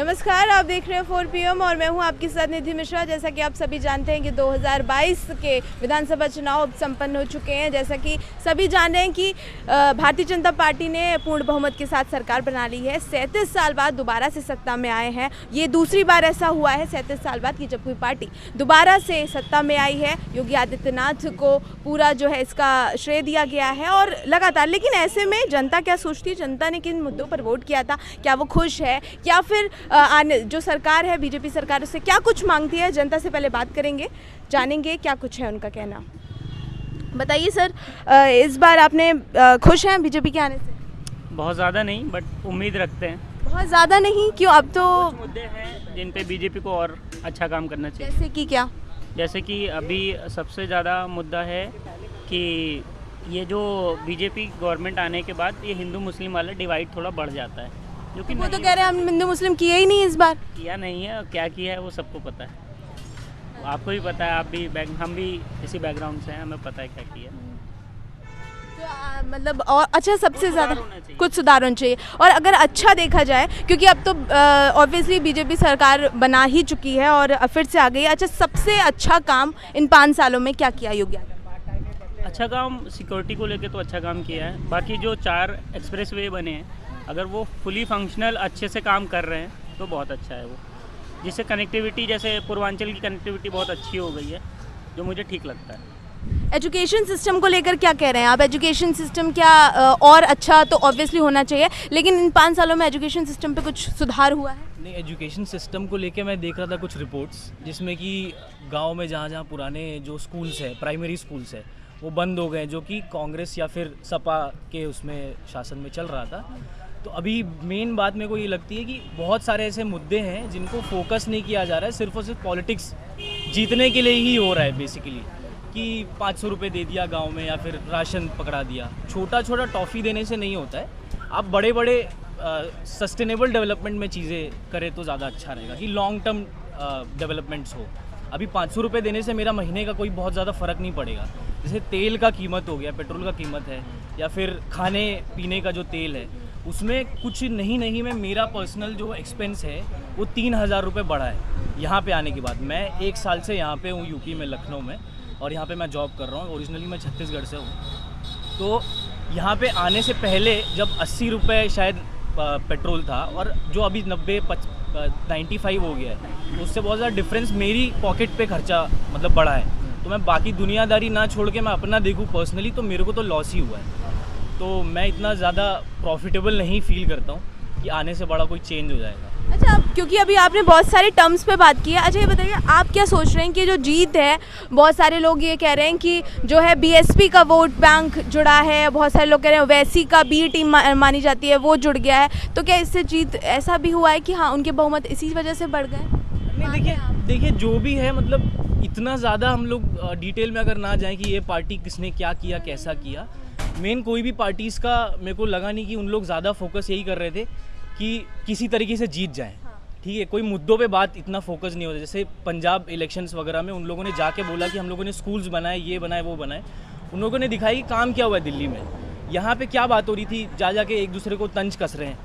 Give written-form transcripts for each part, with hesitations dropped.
नमस्कार, आप देख रहे हैं 4 PM और मैं हूं आपके साथ निधि मिश्रा। जैसा कि आप सभी जानते हैं कि 2022 के विधानसभा चुनाव अब संपन्न हो चुके हैं। जैसा कि सभी जान रहे हैं कि भारतीय जनता पार्टी ने पूर्ण बहुमत के साथ सरकार बना ली है। 37 साल बाद दोबारा से सत्ता में आए हैं। ये दूसरी बार ऐसा हुआ है 37 साल बाद कि जब कोई पार्टी दोबारा से सत्ता में आई है। योगी आदित्यनाथ को पूरा जो है इसका श्रेय दिया गया है और लगातार। लेकिन ऐसे में जनता क्या सोचती है, जनता ने किन मुद्दों पर वोट किया था, क्या वो खुश है या फिर जो सरकार है बीजेपी सरकार उससे क्या कुछ मांगती है, जनता से पहले बात करेंगे, जानेंगे क्या कुछ है उनका कहना। बताइए सर, इस बार आपने खुश हैं बीजेपी के आने से? बहुत ज़्यादा नहीं, बट उम्मीद रखते हैं। बहुत ज़्यादा नहीं क्यों? अब तो कुछ मुद्दे हैं जिन पे बीजेपी को और अच्छा काम करना चाहिए। जैसे कि क्या? जैसे कि अभी सबसे ज़्यादा मुद्दा है कि ये जो बीजेपी गवर्नमेंट आने के बाद ये हिंदू मुस्लिम वाला डिवाइड थोड़ा बढ़ जाता है, जो कि वो तो कह रहे हैं हम हिंदू मुस्लिम किए ही नहीं इस बार। किया नहीं है और क्या किया है वो सबको पता है। आपको भी पता है, आप भी हम भी इसी बैकग्राउंड से हैं, हमें पता है क्या किया। तो मतलब और अच्छा, सबसे ज़्यादा कुछ सुधार होना चाहिए। और अगर अच्छा देखा जाए, क्योंकि अब तो ऑब्वियसली बीजेपी सरकार बना ही चुकी है और फिर से आ गई है। अच्छा, सबसे अच्छा काम इन 5 सालों में क्या किया योगी? अच्छा काम सिक्योरिटी को लेके तो अच्छा काम किया है। बाकी जो 4 एक्सप्रेसवे बने हैं, अगर वो फुली फंक्शनल अच्छे से काम कर रहे हैं तो बहुत अच्छा है वो, जिससे कनेक्टिविटी, जैसे पूर्वांचल की कनेक्टिविटी बहुत अच्छी हो गई है, जो मुझे ठीक लगता है। एजुकेशन सिस्टम को लेकर क्या कह रहे हैं आप? एजुकेशन सिस्टम क्या और अच्छा तो ऑब्वियसली होना चाहिए, लेकिन इन 5 सालों में एजुकेशन सिस्टम पे कुछ सुधार हुआ है? नहीं, एजुकेशन सिस्टम को लेके मैं देख रहा था कुछ रिपोर्ट्स, जिसमें कि गांव में जहाँ पुराने जो स्कूल्स है, प्राइमरी स्कूल्स है, वो बंद हो गए, जो कि कांग्रेस या फिर सपा के उसमें शासन में चल रहा था। तो अभी मेन बात मेरे को ये लगती है कि बहुत सारे ऐसे मुद्दे हैं जिनको फोकस नहीं किया जा रहा है, सिर्फ और सिर्फ पॉलिटिक्स जीतने के लिए ही हो रहा है बेसिकली, कि 500 रुपये दे दिया गांव में या फिर राशन पकड़ा दिया। छोटा छोटा टॉफ़ी देने से नहीं होता है। आप बड़े बड़े सस्टेनेबल डेवलपमेंट में चीज़ें करें तो ज़्यादा अच्छा रहेगा, कि लॉन्ग टर्म डेवलपमेंट्स हो। अभी 500 रुपये देने से मेरा महीने का कोई बहुत ज़्यादा फ़र्क नहीं पड़ेगा। जैसे तेल का कीमत हो गया, पेट्रोल का कीमत है, या फिर खाने पीने का जो तेल है, उसमें कुछ नहीं में मेरा पर्सनल जो एक्सपेंस है वो 3000 रुपये बढ़ा है यहाँ पे आने के बाद। मैं 1 साल से यहाँ पे हूँ, यूपी में, लखनऊ में, और यहाँ पे मैं जॉब कर रहा हूँ। ओरिजिनली मैं छत्तीसगढ़ से हूँ। तो यहाँ पे आने से पहले जब 80 रुपये शायद पेट्रोल था, और जो अभी 95 हो गया है, तो उससे बहुत ज़्यादा डिफरेंस मेरी पॉकेट पे खर्चा मतलब बढ़ा है। तो मैं बाकी दुनियादारी ना छोड़ के मैं अपना देखूँ पर्सनली, तो मेरे को तो लॉस ही हुआ है। तो मैं इतना ज़्यादा प्रॉफिटेबल नहीं फील करता हूँ कि आने से बड़ा कोई चेंज हो जाएगा। अच्छा, क्योंकि अभी आपने बहुत सारे टर्म्स पे बात की है। अच्छा, ये बताइए आप क्या सोच रहे हैं कि जो जीत है, बहुत सारे लोग ये कह रहे हैं कि जो है बीएसपी का वोट बैंक जुड़ा है, बहुत सारे लोग कह रहे हैं वैसी का बी टीम मानी जाती है वो जुड़ गया है, तो क्या इससे जीत ऐसा भी हुआ है कि हाँ उनके बहुमत इसी वजह से बढ़ गए? नहीं, देखिए जो भी है, मतलब इतना ज़्यादा हम लोग डिटेल में अगर ना जाएँ कि ये पार्टी किसने क्या किया, कैसा किया। मेन कोई भी पार्टीज़ का मेरे को लगा नहीं कि उन लोग ज़्यादा फोकस यही कर रहे थे कि किसी तरीके से जीत जाएं। ठीक है, कोई मुद्दों पे बात इतना फोकस नहीं होता। जैसे पंजाब इलेक्शंस वगैरह में उन लोगों ने जाके बोला कि हम लोगों ने स्कूल्स बनाए, ये बनाए, वो बनाए। उन लोगों ने दिखाई कि काम क्या हुआ है दिल्ली में। यहाँ पे क्या बात हो रही थी, जाके एक दूसरे को तंज कस रहे हैं,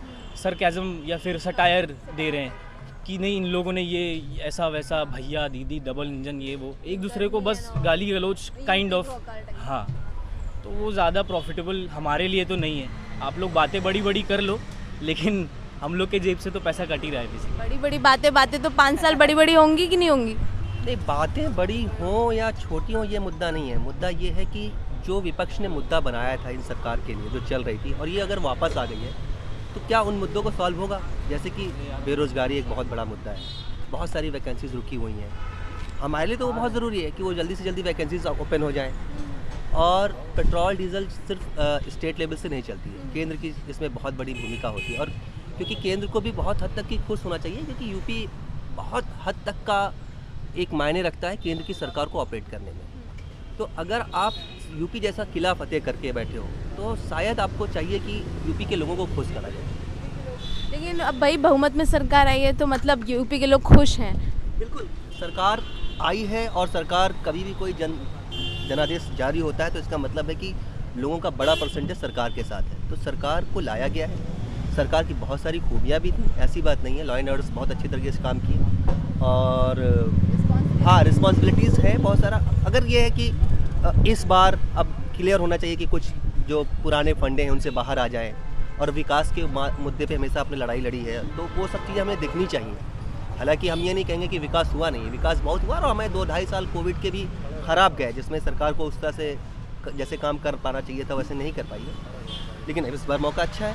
सरकाज़म या फिर सटायर दे रहे हैं कि नहीं इन लोगों ने ये ऐसा वैसा, भैया दीदी, डबल इंजन, ये वो, एक दूसरे को बस गाली गलोच काइंड ऑफ। हाँ, तो वो ज़्यादा प्रॉफिटेबल हमारे लिए तो नहीं है। आप लोग बातें बड़ी बड़ी कर लो, लेकिन हम लोग के जेब से तो पैसा कट ही रहा है। बड़ी बड़ी बातें तो 5 साल बड़ी बड़ी होंगी कि नहीं होंगी? नहीं, बातें बड़ी हों या छोटी हों ये मुद्दा नहीं है। मुद्दा ये है कि जो विपक्ष ने मुद्दा बनाया था इन सरकार के लिए, जो चल रही थी, और ये अगर वापस आ गई है तो क्या उन मुद्दों को सॉल्व होगा? जैसे कि बेरोज़गारी एक बहुत बड़ा मुद्दा है, बहुत सारी वैकेंसीज रुकी हुई हैं। हमारे लिए तो वो बहुत ज़रूरी है कि वो जल्दी से जल्दी वैकेंसीज ओपन हो जाएँ। और पेट्रोल डीजल सिर्फ स्टेट लेवल से नहीं चलती है, केंद्र की इसमें बहुत बड़ी भूमिका होती है। और क्योंकि केंद्र को भी बहुत हद तक की खुश होना चाहिए, क्योंकि यूपी बहुत हद तक का एक मायने रखता है केंद्र की सरकार को ऑपरेट करने में। तो अगर आप यूपी जैसा किला फतेह करके बैठे हो तो शायद आपको चाहिए कि यूपी के लोगों को खुश करा जाए। लेकिन अब भाई बहुमत में सरकार आई है तो मतलब यूपी के लोग खुश हैं। बिल्कुल, सरकार आई है, और सरकार कभी भी कोई जनादेश जारी होता है तो इसका मतलब है कि लोगों का बड़ा परसेंटेज सरकार के साथ है। तो सरकार को लाया गया है, सरकार की बहुत सारी खूबियाँ भी थी, ऐसी बात नहीं है। लॉ एंड ऑर्डर बहुत अच्छी तरीके से काम किए और हाँ रिस्पॉन्सिबिलिटीज़ है बहुत सारा। अगर ये है कि इस बार अब क्लियर होना चाहिए कि कुछ जो पुराने फंडे हैं उनसे बाहर आ जाए और विकास के मुद्दे पे हमेशा आपने लड़ाई लड़ी है, तो वो सब चीज़ें हमें दिखनी चाहिए। हालांकि हम ये नहीं कहेंगे कि विकास हुआ नहीं है, विकास बहुत हुआ और हमें 2-2.5 साल कोविड के भी ख़राब गए, जिसमें सरकार को उस तरह से जैसे काम कर पाना चाहिए था वैसे नहीं कर पाई है। लेकिन इस बार मौका अच्छा है।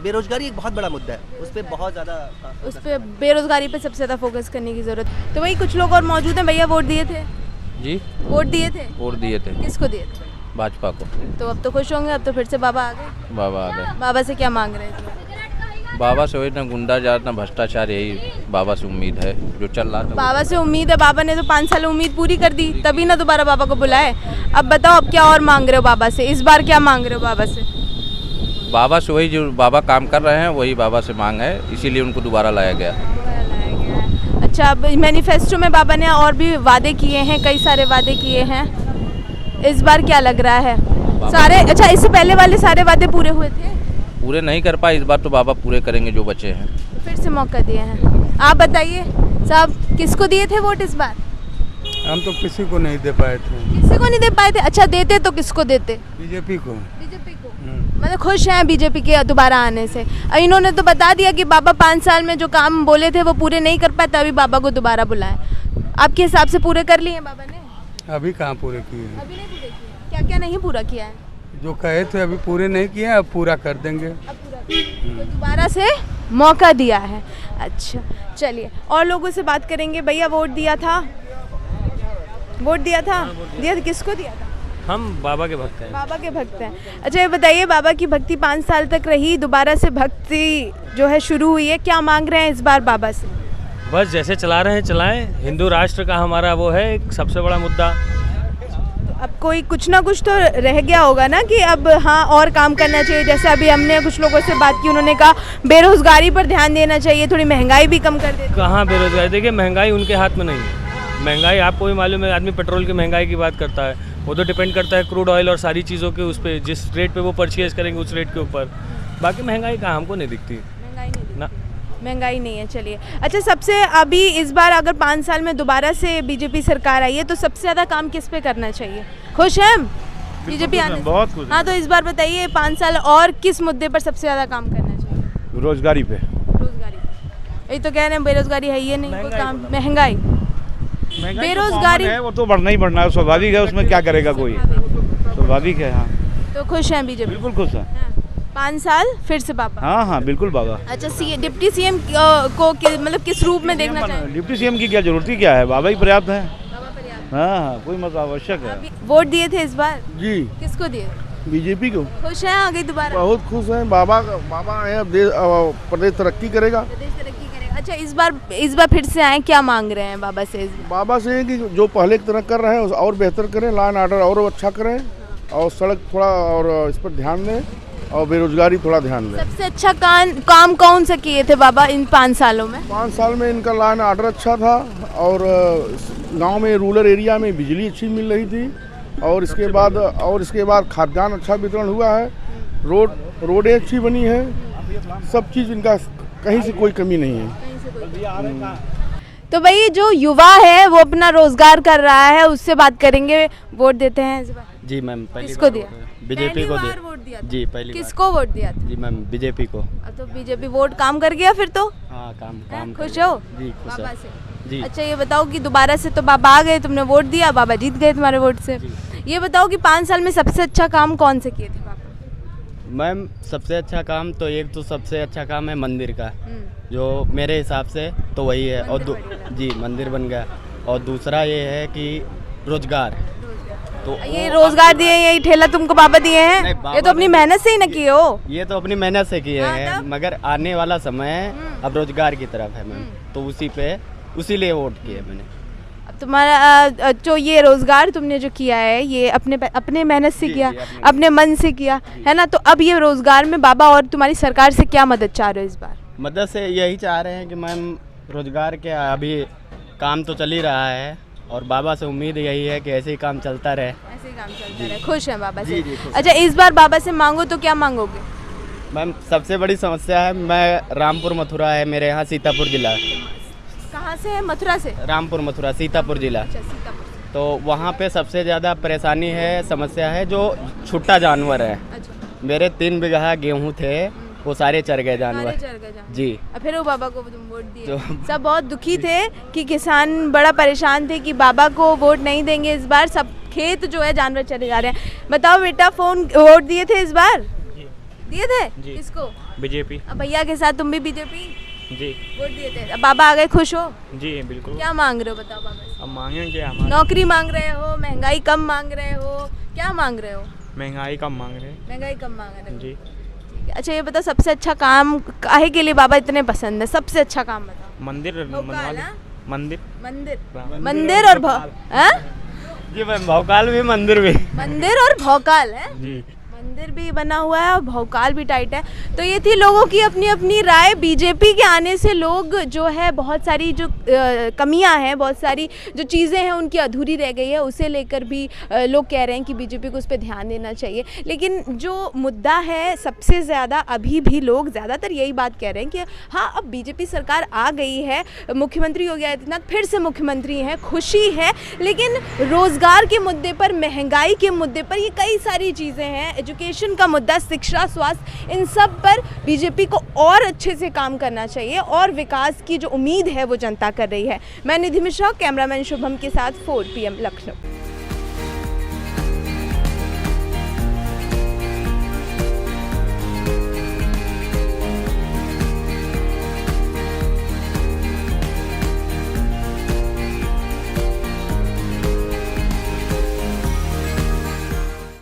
बेरोजगारी एक बहुत बड़ा मुद्दा है, उस पर बहुत ज़्यादा उस पर बेरोजगारी पे सबसे ज़्यादा फोकस करने की ज़रूरत है। तो वही कुछ लोग और मौजूद हैं। भैया वोट दिए थे? जी वोट दिए थे? वोट दिए थे किसको दिए थे? भाजपा को। तो अब तो खुश होंगे, अब तो फिर से बाबा आ गए। बाबा आ गए। बाबा से क्या मांग रहे थे? बाबा से वही ना गुंडाजात ना भ्रष्टाचार, यही बाबा से उम्मीद है जो चल रहा था। बाबा से उम्मीद है, बाबा ने तो 5 साल उम्मीद पूरी कर दी, तभी ना दोबारा बाबा को बुलाए। अब बताओ अब क्या और मांग रहे हो बाबा से? इस बार क्या मांग रहे हो बाबा से? बाबा से वही जो बाबा काम कर रहे हैं वही बाबा से मांग है, इसीलिए उनको दोबारा लाया गया। अच्छा, अब मैनिफेस्टो में बाबा ने और भी वादे किए हैं, कई सारे वादे किए हैं। इस बार क्या लग रहा है? सारे अच्छा, इससे पहले वाले सारे वादे पूरे हुए थे? पूरे नहीं कर पाए, इस बार तो बाबा पूरे करेंगे जो बचे हैं। फिर से मौका दिए हैं। आप बताइए साहब, किसको दिए थे वोट इस बार? हम तो किसी को नहीं दे पाए थे। किसी को नहीं दे पाए थे? अच्छा, देते तो किसको देते? बीजेपी को। बीजेपी को। मतलब खुश हैं बीजेपी के दोबारा आने से? इन्होंने तो बता दिया कि बाबा 5 साल में जो काम बोले थे वो पूरे नहीं कर पाए, तभी बाबा को दोबारा बुलाएं। आपके हिसाब से पूरे कर लिए हैं बाबा ने? अभी कहाँ पूरे किए हैं? अभी नहीं पूरे किए। क्या क्या नहीं पूरा किया है? जो कहे थे अभी पूरे नहीं किए, अब पूरा कर देंगे। अब पूरा तो दोबारा से मौका दिया है। अच्छा चलिए, और लोगों से बात करेंगे। भैया वोट दिया था? वोट दिया था? दिया था? किसको दिया था? हम बाबा के भक्त हैं। बाबा के भक्त हैं। अच्छा ये बताइए, बाबा की भक्ति 5 साल तक रही, दोबारा से भक्ति जो है शुरू हुई है, क्या मांग रहे हैं इस बार बाबा से? बस जैसे चला रहे हैं चलाएं। हिंदू राष्ट्र का हमारा वो है एक सबसे बड़ा मुद्दा। अब कोई कुछ ना कुछ तो रह गया होगा ना कि अब हाँ और काम करना चाहिए। जैसे अभी हमने कुछ लोगों से बात की, उन्होंने कहा बेरोजगारी पर ध्यान देना चाहिए, थोड़ी महंगाई भी कम कर देते। कहाँ बेरोजगारी? देखिए महंगाई उनके हाथ में नहीं है। महंगाई आपको भी मालूम है, आदमी पेट्रोल की महंगाई की बात करता है, वो तो डिपेंड करता है क्रूड ऑयल और सारी चीज़ों के उस पर, जिस रेट पे वो परचेज करेंगे उस रेट के ऊपर। बाकी महंगाई कहाँ हमको नहीं दिखती ना। महंगाई नहीं है। चलिए, अच्छा सबसे अभी इस बार अगर 5 साल में दोबारा से बीजेपी सरकार आई है तो सबसे ज़्यादा काम किस पे करना चाहिए? खुश हैं बीजेपी आने से? बहुत खुश। हाँ, तो इस बार बताइए 5 साल और किस मुद्दे पर सबसे ज़्यादा काम करना चाहिए? रोजगारी पे। रोजगारी। यही तो कह रहे हैं, बेरोजगारी है ही नहीं, कोई काम। महंगाई बेरोजगारी है, वो तो बढ़ना ही बढ़ना है, स्वाभाविक है, उसमें क्या करेगा कोई, स्वाभाविक है। हाँ तो खुश हैं बीजेपी? बिल्कुल खुश है। 5 साल फिर से बाबा? हाँ हाँ बिल्कुल बाबा। अच्छा, डिप्टी सीएम को मतलब किस रूप में देखना चाहिए? डिप्टी सीएम की क्या जरूरत ही क्या है, बाबा ही पर्याप्त है। हाँ हाँ, कोई मत आवश्यक है। वोट दिए थे इस बार? जी किसको दिए? बीजेपी को। खुश हैं आ गई दोबारा? बहुत खुश हैं। बाबा आए, अब प्रदेश तरक्की करेगा। प्रदेश तरक्की करेगा। अच्छा इस बार फिर से आए, क्या मांग रहे हैं बाबा से? बाबा से कि जो पहले की तरह कर रहे हैं और बेहतर करें, लॉ एंड ऑर्डर और अच्छा करें, और सड़क थोड़ा और इस पर ध्यान दें, और बेरोजगारी थोड़ा ध्यान दें। सबसे अच्छा काम कौन सा किए थे बाबा इन 5 सालों में? 5 साल में इनका लॉ एंड ऑर्डर अच्छा था, और गांव में रूरल एरिया में बिजली अच्छी मिल रही थी, और इसके बाद खाद्यान्न अच्छा वितरण हुआ है, रोडें अच्छी बनी है, सब चीज़ इनका कहीं से कोई कमी नहीं है। तो भाई जो युवा है वो अपना रोजगार कर रहा है, उससे बात करेंगे। वोट देते हैं इस बार? जी मैम। किसको दिया? बीजेपी को पहली बार वोट दिया था? जी पहली किसको वोट दिया था? जी मैम बीजेपी को। तो बीजेपी वोट काम कर गया फिर तो? हाँ काम खुश हो जी? खुश बाबा है से? जी। अच्छा ये बताओ कि दोबारा से तो बाबा आ गए, तुमने वोट दिया, बाबा जीत गए तुम्हारे वोट से। ये बताओ कि 5 साल में सबसे अच्छा काम कौन से किए थे बाबा? मैम सबसे अच्छा काम तो सबसे अच्छा काम है मंदिर का, जो मेरे हिसाब से तो वही है। और जी मंदिर बन गया। और दूसरा ये है कि रोजगार, तो ये रोजगार दिए, यही ठेला तुमको बाबा दिए हैं? ये तो अपनी मेहनत से ही ना किए हो। ये तो अपनी मेहनत से किए हाँ, हैं, मगर आने वाला समय अब रोजगार की तरफ है मैम, तो उसी लिए वोट किए मैंने। अब तुम्हारा जो ये रोजगार तुमने जो किया है, ये अपने मेहनत से किया, अपने मन से किया है ना, तो अब ये रोजगार में बाबा और तुम्हारी सरकार से क्या मदद चाह रहे हो इस बार? मदद से यही चाह रहे हैं कि मैम रोजगार के अभी काम तो चल ही रहा है, और बाबा से उम्मीद यही है कि ऐसे ही काम चलता रहे। ऐसे ही काम चलता रहे। खुश हैं बाबा से? जी, खुश। अच्छा इस बार बाबा से मांगो तो क्या मांगोगे? मैम सबसे बड़ी समस्या है, मैं रामपुर मथुरा है मेरे यहाँ, सीतापुर जिला। कहाँ से है? मथुरा से? रामपुर मथुरा सीतापुर जिला। अच्छा, सीतापुर। तो वहाँ पे सबसे ज़्यादा परेशानी है, समस्या है जो छुट्टा जानवर है। अच्छा। मेरे 3 बीघा गेहूँ थे, वो सारे चर गए जानवर। जी। और फिर वो बाबा को तुम वोट दिए। जो सब बहुत दुखी थे कि किसान बड़ा परेशान थे कि बाबा को वोट नहीं देंगे इस बार, सब खेत जो है जानवर चले जा रहे हैं। बताओ बेटा, वोट दिए थे इस बार? दिए थे? किसको? बीजेपी। अब भैया के साथ तुम भी बीजेपी जी वोट दिए थे, अब बाबा आ गए, खुश हो? जी बिल्कुल। क्या मांग रहे हो बताओ बाबा से? अब मांगे क्या? नौकरी मांग रहे हो, महंगाई कम मांग रहे हो, क्या मांग रहे हो? महंगाई कम मांग रहे हैं। महंगाई कम मांग रहे हो जी। ठीक है। अच्छा ये बताओ, सबसे अच्छा काम काहे के लिए बाबा इतने पसंद है? सबसे अच्छा काम बताओ। मंदिर बनवा लो। मंदिर मंदिर मंदिर और हाँ? जी मैम, भौकाल भी मंदिर भी। मंदिर और भौकाल है जी। मंदिर भी बना हुआ है और भौकाल भी टाइट है। तो ये थी लोगों की अपनी अपनी राय। बीजेपी के आने से लोग जो है बहुत सारी जो कमियां हैं, बहुत सारी जो चीज़ें हैं उनकी अधूरी रह गई है, उसे लेकर भी लोग कह रहे हैं कि बीजेपी को उस पर ध्यान देना चाहिए। लेकिन जो मुद्दा है सबसे ज़्यादा, अभी भी लोग ज़्यादातर यही बात कह रहे हैं कि हाँ अब बीजेपी सरकार आ गई है, मुख्यमंत्री योगी आदित्यनाथ फिर से मुख्यमंत्री हैं, खुशी है। लेकिन रोज़गार के मुद्दे पर, महंगाई के मुद्दे पर, ये कई सारी चीज़ें हैं, एजुकेशन का मुद्दा, शिक्षा, स्वास्थ्य, इन सब पर बीजेपी को और अच्छे से काम करना चाहिए और विकास की जो उम्मीद है वो जनता कर रही है। मैं निधि मिश्रा, कैमरामैन शुभम के साथ 4 PM लखनऊ।